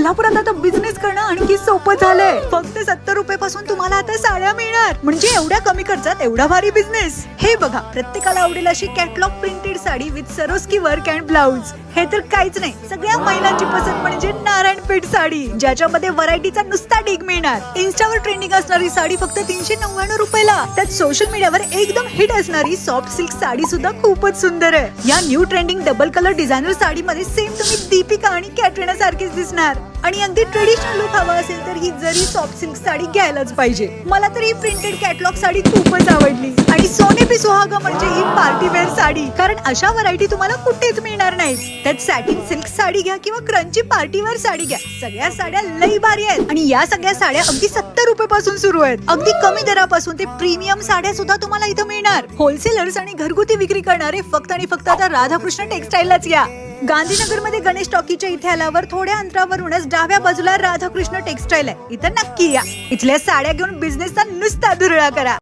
कोल्हापुरात आता बिझनेस करणं आणखी सोपं झालंय. फक्त 70 रुपये पासून तुम्हाला आता साड्या मिळणार. म्हणजे एवढ्या कमी खर्चात एवढा भारी बिझनेस. हे बघा, प्रत्येकाला आवडेल अशी catalogue printed sari with Swarovski work and blouse. हे तर काहीच नाही, सगळ्या महिलांची पसंत म्हणजे नारायणपेठ साडी, ज्याच्यामध्ये व्हरायटीचा नुसता ढीग मिळणार. इन्स्टावर ट्रेंडिंग असणारी साडी फक्त 399 रुपयाला. त्यात सोशल मीडियावर एकदम हिट असणारी सॉफ्ट सिल्क साडी सुद्धा खूपच सुंदर आहे. या new trending double colour designer साडीमध्ये सेम तुम्ही दीपिका आणि कॅटरीना सारखीच दिसणार. आणि अगदी ट्रेडिशनल लुक हवा असेल तर ही जरी सॉफ्ट सिल्क साडी घ्यायलाच पाहिजे. मला तर ही प्रिंटेड कॅटलॉग साडी खूपच आवडली. आणि सोने पे सुहागा म्हणजे ही पार्टी वेअर साडी, कारण अशा व्हरायटी तुम्हाला कुठेच मिळणार नाहीत. त्यात सॅटिन सिल्क साडी घ्या किंवा क्रंची पार्टी वेअर साडी घ्या, सगळ्या साड्या लई भारी आहेत. आणि या सगळ्या साड्या अगदी 70 रुपये पासून सुरू आहेत. अगदी कमी दरापासून ते प्रीमियम साड्या सुद्धा तुम्हाला इथं मिळणार. होलसेलर्स आणि घरगुती विक्री करणारे फक्त आणि फक्त आता राधाकृष्ण टेक्सटाईललाच या. गांधीनगर मध्ये गणेश टॉकीच्या इथे आल्यावर थोड्या अंतरावरूनच डाव्या बाजूला राधाकृष्ण टेक्सटाईल आहे. इथं नक्की या. इथल्या साड्या घेऊन बिझनेसचा नुसता धुरळा करा.